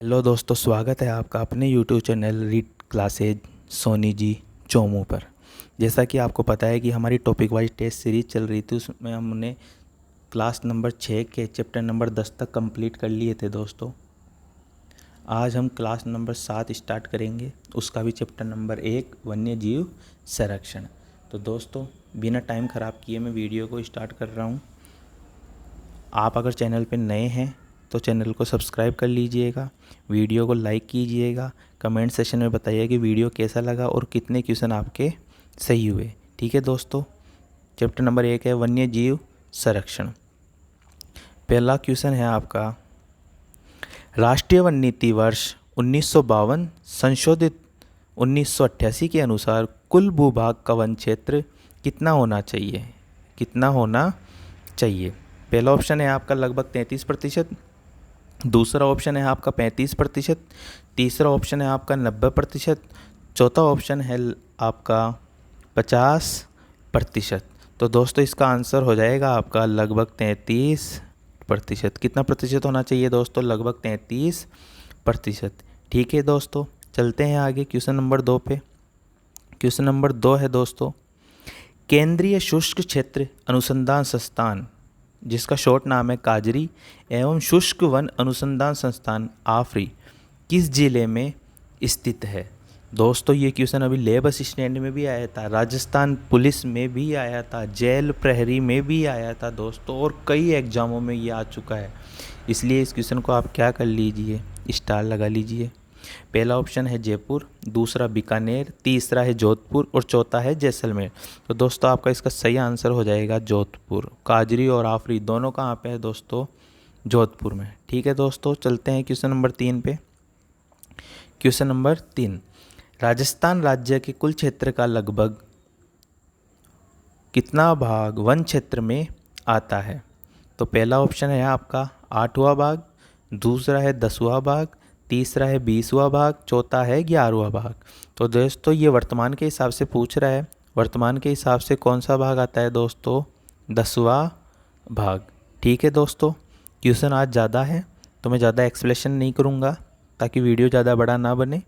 Hello दोस्तों, स्वागत है आपका अपने YouTube channel read classes Soni ji Chomu पर। जैसा कि आपको पता है कि हमारी टॉपिक वाइज टेस्ट सीरीज चल रही थी, उसमें हमने क्लास नंबर 6 के चैप्टर नंबर 10 तक कंप्लीट कर लिए थे दोस्तों। आज हम क्लास नंबर 7 स्टार्ट करेंगे, उसका भी चैप्टर नंबर 1 वन्य जीव संरक्षण। तो दोस्तों, बिना टाइम ख़राब किए मैं वीडियो को स्टार्ट कर रहा हूँ। आप अगर चैनल पर नए हैं तो चैनल को सब्सक्राइब कर लीजिएगा, वीडियो को लाइक कीजिएगा, कमेंट सेशन में बताइए कि वीडियो कैसा लगा और कितने क्वेश्चन आपके सही हुए। ठीक है दोस्तों, चैप्टर नंबर 1 है वन्य जीव संरक्षण। पहला क्वेश्चन है आपका, राष्ट्रीय वन नीति वर्ष 1952 संशोधित 1988 के अनुसार कुल भूभाग का वन क्षेत्र कितना होना चाहिए? कितना होना चाहिए? पहला ऑप्शन है आपका लगभग 33%, दूसरा ऑप्शन है आपका 35%, तीसरा ऑप्शन है आपका 90%, चौथा ऑप्शन है आपका 50%। तो दोस्तों, इसका आंसर हो जाएगा आपका लगभग 33%। कितना प्रतिशत होना चाहिए दोस्तों? लगभग 33%। ठीक है दोस्तों, चलते हैं आगे क्वेश्चन नंबर 2 पे। क्वेश्चन नंबर 2 है दोस्तों, केंद्रीय शुष्क क्षेत्र अनुसंधान संस्थान, जिसका शॉर्ट नाम है काजरी एवं शुष्क वन अनुसंधान संस्थान आफरी, किस जिले में स्थित है? दोस्तों, ये क्वेश्चन अभी लेब असिस्टेंट में भी आया था, राजस्थान पुलिस में भी आया था, जेल प्रहरी में भी आया था दोस्तों, और कई एग्जामों में ये आ चुका है। इसलिए इस क्वेश्चन को आप क्या कर लीजिए, स्टार लगा लीजिए। पहला ऑप्शन है जयपुर, दूसरा बीकानेर, तीसरा है जोधपुर और चौथा है जैसलमेर। तो दोस्तों, आपका इसका सही आंसर हो जाएगा जोधपुर। काजरी और आफरी दोनों कहाँ पे है दोस्तों? जोधपुर में। ठीक है दोस्तों, चलते हैं क्वेश्चन नंबर 3 पे। क्वेश्चन नंबर 3, राजस्थान राज्य के कुल क्षेत्र का लगभग कितना भाग वन क्षेत्र में आता है? तो पहला ऑप्शन है आपका 8वां भाग, दूसरा है 10वां भाग, तीसरा है 20वां भाग, चौथा है 11वां भाग। तो दोस्तों, ये वर्तमान के हिसाब से पूछ रहा है, वर्तमान के हिसाब से कौन सा भाग आता है दोस्तों? 10वां भाग। ठीक है दोस्तों, क्वेश्चन आज ज़्यादा है तो मैं ज़्यादा एक्सप्लेनेशन नहीं करूँगा ताकि वीडियो ज़्यादा बड़ा ना बने।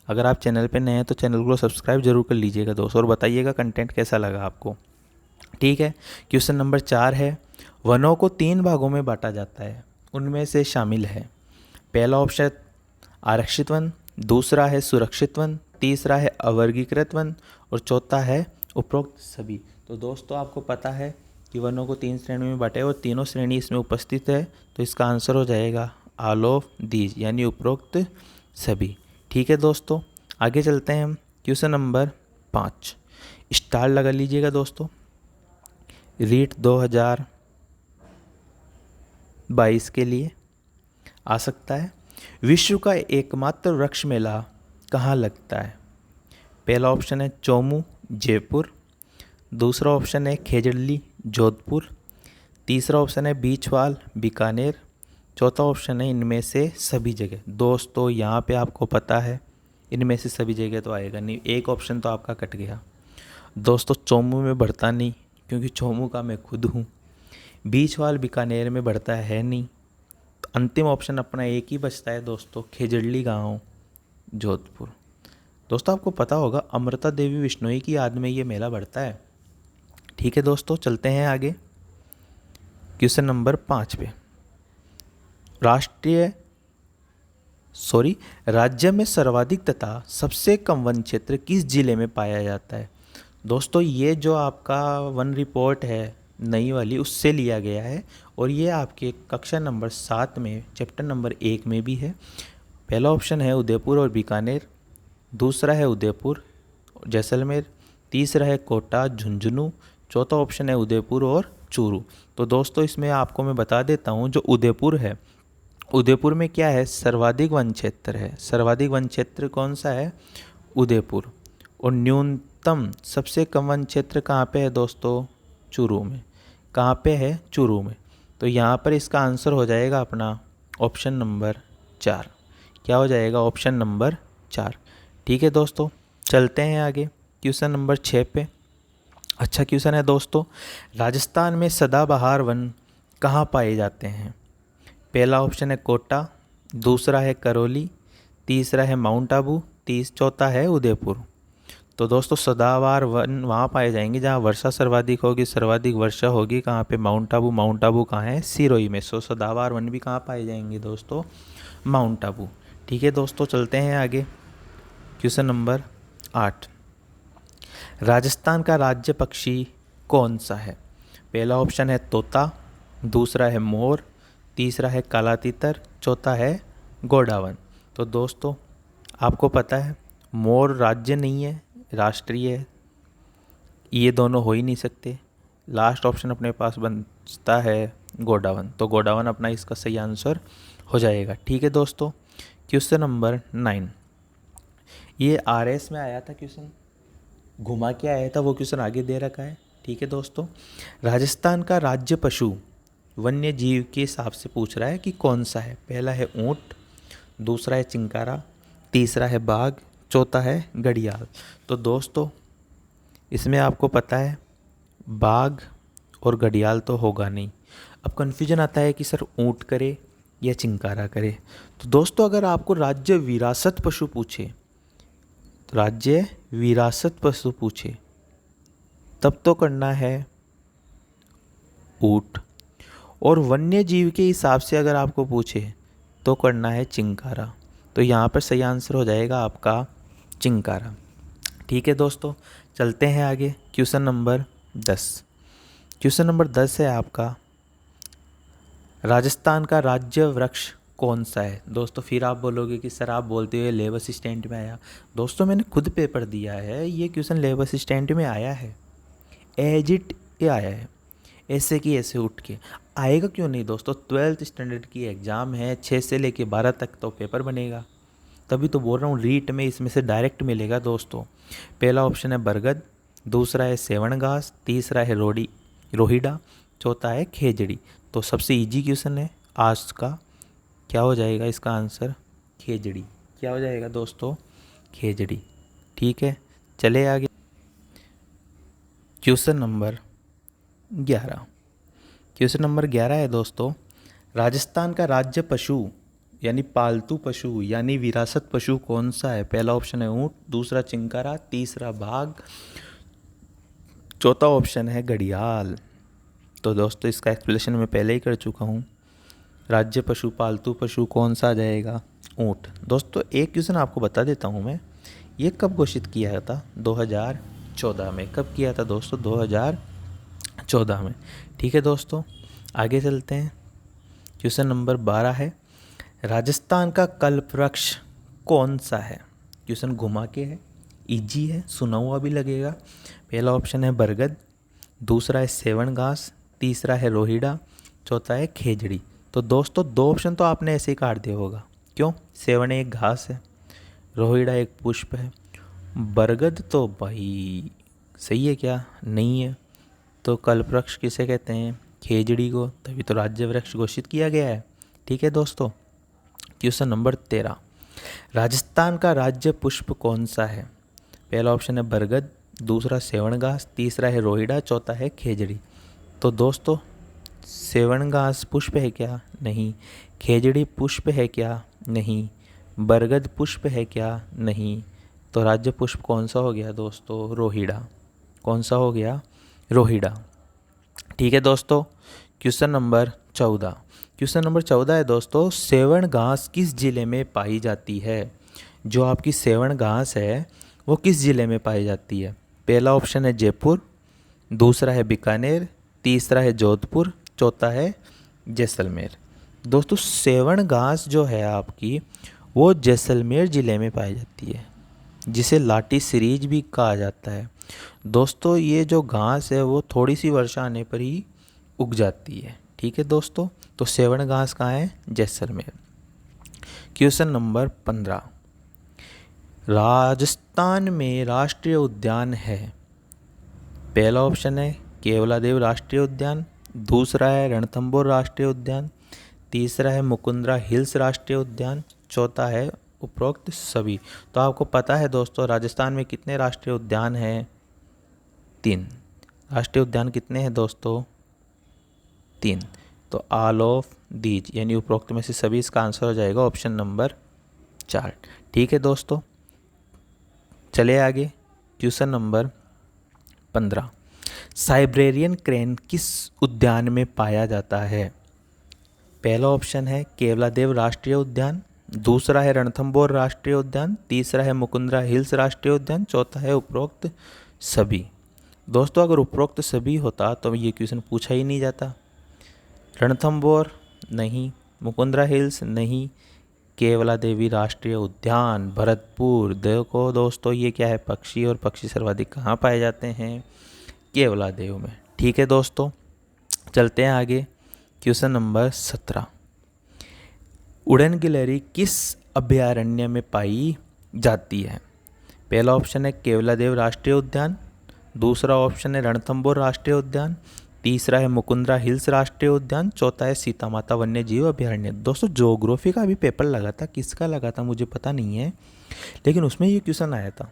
अगर आप चैनल पे नए हैं तो चैनल को सब्सक्राइब जरूर कर लीजिएगा दोस्तों, और बताइएगा कंटेंट कैसा लगा आपको। ठीक है, क्वेश्चन नंबर 4 है, वनों को 3 भागों में बांटा जाता है, उनमें से शामिल है। पहला ऑप्शन आरक्षित वन, दूसरा है सुरक्षित वन, तीसरा है अवर्गीकृत वन और चौथा है उपरोक्त सभी। तो दोस्तों, आपको पता है कि वनों को 3 श्रेणियों में बांटे और तीनों श्रेणी इसमें उपस्थित है, तो इसका आंसर हो जाएगा ऑल ऑफ दीज, यानी उपरोक्त सभी। ठीक है दोस्तों, आगे चलते हैं हम क्वेश्चन नंबर 5। स्टार लगा लीजिएगा दोस्तों। रीट 2022 के लिए आ सकता है। विश्व का एकमात्र वृक्ष मेला कहाँ लगता है? पहला ऑप्शन है चोमू जयपुर, दूसरा ऑप्शन है खेजड़ली जोधपुर, तीसरा ऑप्शन है बीचवाल बीकानेर, चौथा ऑप्शन है इनमें से सभी जगह। दोस्तों, यहाँ पे आपको पता है इनमें से सभी जगह तो आएगा नहीं, एक ऑप्शन तो आपका कट गया दोस्तों। चोमू में बढ़ता नहीं क्योंकि चोमू का मैं खुद हूँ, बीचवाल बीकानेर में बढ़ता है नहीं, तो अंतिम ऑप्शन अपना एक ही बचता है दोस्तों, खेजड़ली गांव जोधपुर। दोस्तों, आपको पता होगा अमृता देवी बिश्नोई की याद में ये मेला बढ़ता है। ठीक है दोस्तों, चलते हैं आगे क्वेश्चन नंबर 5 पे। राज्य में सर्वाधिक तथा सबसे कम वन क्षेत्र किस जिले में पाया जाता है? दोस्तों, ये जो आपका वन रिपोर्ट है नई वाली, उससे लिया गया है और ये आपके कक्षा नंबर 7 में चैप्टर नंबर 1 में भी है। पहला ऑप्शन है उदयपुर और बीकानेर, दूसरा है उदयपुर जैसलमेर, तीसरा है कोटा झुंझुनू, चौथा ऑप्शन है उदयपुर और चूरू। तो दोस्तों, इसमें आपको मैं बता देता हूँ, जो उदयपुर है, उदयपुर में क्या है? सर्वाधिक वन क्षेत्र है। सर्वाधिक वन क्षेत्र कौन सा है? उदयपुर। और न्यूनतम सबसे कम वन क्षेत्र कहाँ पे है दोस्तों? चूरू में। कहाँ पे है? चूरू में। तो यहाँ पर इसका आंसर हो जाएगा अपना ऑप्शन नंबर 4। क्या हो जाएगा? Option number 4। ठीक है दोस्तों, चलते हैं आगे क्वेश्चन नंबर 6 पे। अच्छा क्वेश्चन है दोस्तों, राजस्थान में सदाबहार वन कहाँ पाए जाते हैं? पहला ऑप्शन है कोटा, दूसरा है करौली, तीसरा है माउंट आबू, चौथा है उदयपुर। तो दोस्तों सदाबहार वन वहाँ पाए जाएंगे जहाँ वर्षा सर्वाधिक होगी, सर्वाधिक वर्षा होगी। कहाँ पे? माउंट आबू। माउंट आबू कहाँ है? सिरोही में। सो सदाबहार वन भी कहाँ पाए जाएंगे दोस्तों? माउंट आबू। ठीक है दोस्तों, चलते हैं आगे। क्वेश्चन नंबर 8, राजस्थान का राज्य पक्षी कौन सा है? पहला ऑप्शन है तोता, दूसरा है मोर, तीसरा है काला तीतर, चौथा है गोडावन। तो दोस्तों आपको पता है मोर राज्य नहीं है, राष्ट्रीय है, ये दोनों हो ही नहीं सकते। लास्ट ऑप्शन अपने पास बचता है गोडावन। तो गोडावन अपना इसका सही आंसर हो जाएगा। ठीक है दोस्तों, क्वेश्चन नंबर 9, ये RS में आया था क्वेश्चन, घुमा के आया था, वो क्वेश्चन आगे दे रखा है। ठीक है दोस्तों, राजस्थान का राज्य पशु वन्य जीव के हिसाब से पूछ रहा है कि कौन सा है। पहला है ऊंट, दूसरा है चिंकारा, तीसरा है बाघ, चौथा है घड़ियाल। तो दोस्तों इसमें आपको पता है बाघ और घड़ियाल तो होगा नहीं। अब कन्फ्यूजन आता है कि सर ऊंट करे या चिंकारा करे। तो दोस्तों अगर आपको राज्य विरासत पशु पूछे, तो राज्य विरासत पशु पूछे तब तो करना है ऊंट, और वन्य जीव के हिसाब से अगर आपको पूछे तो करना है चिंकारा। तो यहाँ पर सही आंसर हो जाएगा आपका चिंकारा। ठीक है दोस्तों, चलते हैं आगे। क्वेश्चन नंबर 10, क्वेश्चन नंबर 10 है आपका, राजस्थान का राज्य वृक्ष कौन सा है? दोस्तों फिर आप बोलोगे कि सर आप बोलते हुए लेब असिस्टेंट में आया। दोस्तों मैंने खुद पेपर दिया है, ये क्वेश्चन लेब असिस्टेंट में आया है, एज इट ये आया है, ऐसे की ऐसे उठ के आएगा क्यों नहीं दोस्तों? 12th स्टैंडर्ड की एग्ज़ाम है, 6 से लेके 12 तक तो पेपर बनेगा, तभी तो बोल रहा हूँ रीट में इसमें से डायरेक्ट मिलेगा दोस्तों। पहला ऑप्शन है बरगद, दूसरा है सेवन घास, तीसरा है रोहिड़ा, चौथा है खेजड़ी। तो सबसे इजी क्वेश्चन है आज का, क्या हो जाएगा इसका आंसर? खेजड़ी। क्या हो जाएगा दोस्तों? खेजड़ी। ठीक है, चले आगे। क्वेश्चन नंबर 11, क्वेश्चन नंबर 11 है दोस्तों, राजस्थान का राज्य पशु यानी पालतू पशु यानी विरासत पशु कौन सा है? पहला ऑप्शन है ऊंट, दूसरा चिंकारा, तीसरा बाघ, चौथा ऑप्शन है घड़ियाल। तो दोस्तों इसका एक्सप्लेनेशन मैं पहले ही कर चुका हूँ। राज्य पशु पालतू पशु कौन सा आ जाएगा? ऊंट। दोस्तों एक क्वेश्चन आपको बता देता हूँ मैं, ये कब घोषित किया था? 2014 में। कब किया था दोस्तों? 2014 में। ठीक है दोस्तों, आगे चलते हैं। क्वेश्चन नंबर 12 है, राजस्थान का कल्प वृक्ष कौन सा है? क्वेश्चन घुमा के है, इजी है, सुना हुआ भी लगेगा। पहला ऑप्शन है बरगद, दूसरा है सेवन घास, तीसरा है रोहिड़ा, चौथा है खेजड़ी। तो दोस्तों दो ऑप्शन तो आपने ऐसे ही काट दिया होगा। क्यों? सेवन एक घास है, रोहिड़ा एक पुष्प है, बरगद तो भाई सही है क्या? नहीं है। तो कल्प वृक्ष किसे कहते हैं? खेजड़ी को, तभी तो राज्य वृक्ष घोषित किया गया है। ठीक है दोस्तों, क्वेश्चन नंबर 13, राजस्थान का राज्य पुष्प कौन सा है? पहला ऑप्शन है बरगद, दूसरा सेवन घास, तीसरा है रोहिड़ा, चौथा है खेजड़ी। तो दोस्तों सेवन घास पुष्प है क्या? नहीं। खेजड़ी पुष्प है क्या? नहीं। बरगद पुष्प है क्या? नहीं। तो राज्य पुष्प कौन सा हो गया दोस्तों? रोहिड़ा। कौन सा हो गया? रोहिड़ा। ठीक है दोस्तों, क्वेश्चन नंबर 14, क्वेश्चन नंबर 14 है दोस्तों, सेवन घास किस जिले में पाई जाती है? जो आपकी सेवन घास है वो किस जिले में पाई जाती है? पहला ऑप्शन है जयपुर, दूसरा है बीकानेर, तीसरा है जोधपुर, चौथा है जैसलमेर। दोस्तों सेवन घास जो है आपकी वो जैसलमेर ज़िले में पाई जाती है, जिसे लाठी सीरीज भी कहा जाता है। दोस्तों ये जो घास है वो थोड़ी सी वर्षा आने पर ही उग जाती है। ठीक है दोस्तों, तो सेवन घास कहाँ है? जैसलमेर। क्वेश्चन नंबर 15, राजस्थान में राष्ट्रीय उद्यान है? पहला ऑप्शन है केवलादेव राष्ट्रीय उद्यान, दूसरा है रणथंभौर राष्ट्रीय उद्यान, तीसरा है मुकुंदरा हिल्स राष्ट्रीय उद्यान, चौथा है उपरोक्त सभी। तो आपको पता है दोस्तों राजस्थान में कितने राष्ट्रीय उद्यान हैं? 3 राष्ट्रीय उद्यान कितने हैं दोस्तों? 3। तो ऑल ऑफ दीज यानी उपरोक्त में से सभी, इसका आंसर हो जाएगा ऑप्शन नंबर 4। ठीक है दोस्तों, चले आगे। क्वेश्चन नंबर 15, साइब्रेरियन क्रेन किस उद्यान में पाया जाता है? पहला ऑप्शन है केवलादेव राष्ट्रीय उद्यान, दूसरा है रणथंभौर राष्ट्रीय उद्यान, तीसरा है मुकुंदरा हिल्स राष्ट्रीय उद्यान, चौथा है उपरोक्त सभी। दोस्तों अगर उपरोक्त सभी होता तो ये क्वेश्चन पूछा ही नहीं जाता। रणथंभौर नहीं, मुकुंदरा हिल्स नहीं, केवला देवी राष्ट्रीय उद्यान भरतपुर। देखो दोस्तों ये क्या है, पक्षी, और पक्षी सर्वाधिक कहाँ पाए जाते हैं? केवला देव में। ठीक है दोस्तों, चलते हैं आगे। क्वेश्चन नंबर 17, उड़न गिलहरी किस अभयारण्य में पाई जाती है? पहला ऑप्शन है केवलादेव राष्ट्रीय उद्यान, दूसरा ऑप्शन है रणथंभौर राष्ट्रीय उद्यान, तीसरा है मुकुंदरा हिल्स राष्ट्रीय उद्यान, चौथा है सीता माता वन्य जीव अभयारण्य। दोस्तों ज्योग्राफी का भी पेपर लगा था, किसका लगा था मुझे पता नहीं है, लेकिन उसमें ये क्वेश्चन आया था।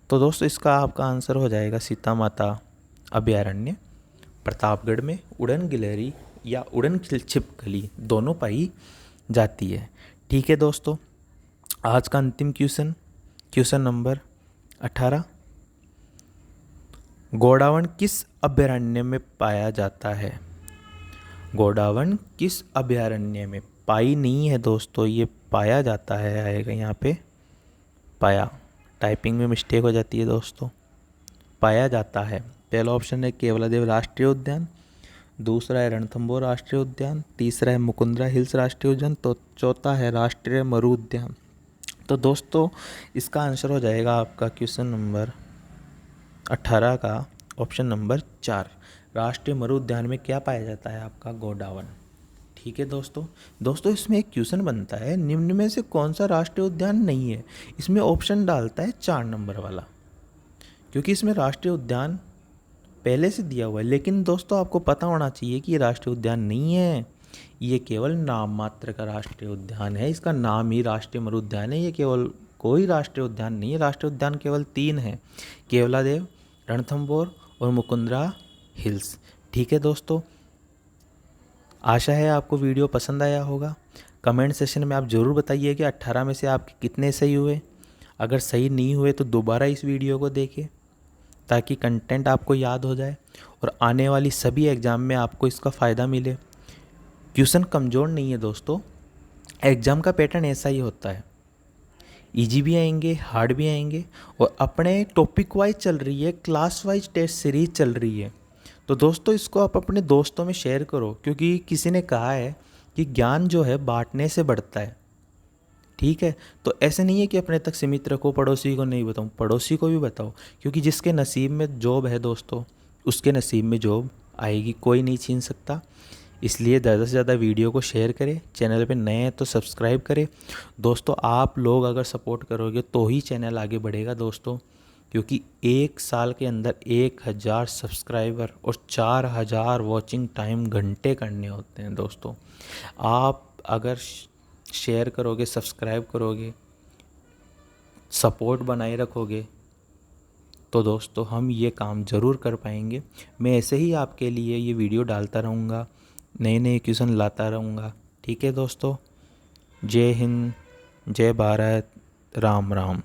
तो दोस्तों इसका आपका आंसर हो जाएगा सीता माता अभयारण्य प्रतापगढ़ में उड़न गिलहरी या उड़न छिपकली दोनों पाई जाती है। ठीक है दोस्तों, आज का अंतिम क्वेश्चन, क्वेश्चन नंबर 18, गोडावण किस अभयारण्य में पाया जाता है? गोडावण किस अभयारण्य में? पाई नहीं है दोस्तों, ये पाया जाता है आएगा यहाँ पे, पाया, टाइपिंग में मिस्टेक हो जाती है दोस्तों, पाया जाता है। पहला ऑप्शन है केवलादेव राष्ट्रीय उद्यान, दूसरा है रणथंभौर राष्ट्रीय उद्यान, तीसरा है मुकुंदरा हिल्स राष्ट्रीय उद्यान, तो चौथा है राष्ट्रीय मरु उद्यान। तो दोस्तों इसका आंसर हो जाएगा आपका क्वेश्चन नंबर 18 का ऑप्शन नंबर 4, राष्ट्रीय मरु उद्यान में क्या पाया जाता है? आपका गोडावण। ठीक है दोस्तों इसमें एक क्वेश्चन बनता है, निम्न में से कौन सा राष्ट्रीय उद्यान नहीं है? इसमें ऑप्शन डालता है 4 नंबर वाला, क्योंकि इसमें राष्ट्रीय उद्यान पहले से दिया हुआ है। लेकिन दोस्तों आपको पता होना चाहिए कि ये राष्ट्रीय उद्यान नहीं है, ये केवल नाम मात्र का राष्ट्रीय उद्यान है। इसका नाम ही राष्ट्रीय मरु उद्यान है, ये केवल कोई राष्ट्रीय उद्यान नहीं है। राष्ट्रीय उद्यान केवल 3 है, केवलादेव, रणथंभौर और मुकुंदरा हिल्स। ठीक है दोस्तों, आशा है आपको वीडियो पसंद आया होगा। कमेंट सेशन में आप ज़रूर बताइए कि 18 में से आपके कितने सही हुए। अगर सही नहीं हुए तो दोबारा इस वीडियो को देखें ताकि कंटेंट आपको याद हो जाए और आने वाली सभी एग्ज़ाम में आपको इसका फ़ायदा मिले। क्वेश्चन कमज़ोर नहीं है दोस्तों, एग्ज़ाम का पैटर्न ऐसा ही होता है, इजी भी आएंगे, हार्ड भी आएंगे, और अपने टॉपिक वाइज चल रही है, क्लास वाइज टेस्ट सीरीज चल रही है। तो दोस्तों इसको आप अपने दोस्तों में शेयर करो, क्योंकि किसी ने कहा है कि ज्ञान जो है बांटने से बढ़ता है। ठीक है, तो ऐसे नहीं है कि अपने तक सीमित रखो, पड़ोसी को नहीं बताऊँ, पड़ोसी को भी बताओ, क्योंकि जिसके नसीब में जॉब है दोस्तों उसके नसीब में जॉब आएगी, कोई नहीं छीन सकता। इसलिए ज़्यादा से ज़्यादा वीडियो को शेयर करें, चैनल पे नए हैं तो सब्सक्राइब करें। दोस्तों आप लोग अगर सपोर्ट करोगे तो ही चैनल आगे बढ़ेगा दोस्तों, क्योंकि 1 साल के अंदर 1000 सब्सक्राइबर और 4000 वॉचिंग टाइम घंटे करने होते हैं दोस्तों। आप अगर शेयर करोगे, सब्सक्राइब करोगे, सपोर्ट बनाए रखोगे तो दोस्तों हम ये काम ज़रूर कर पाएंगे। मैं ऐसे ही आपके लिए ये वीडियो डालता रहूँगा, नए नए क्वेश्चन लाता रहूँगा। ठीक है दोस्तों, जय हिंद, जय भारत, राम राम।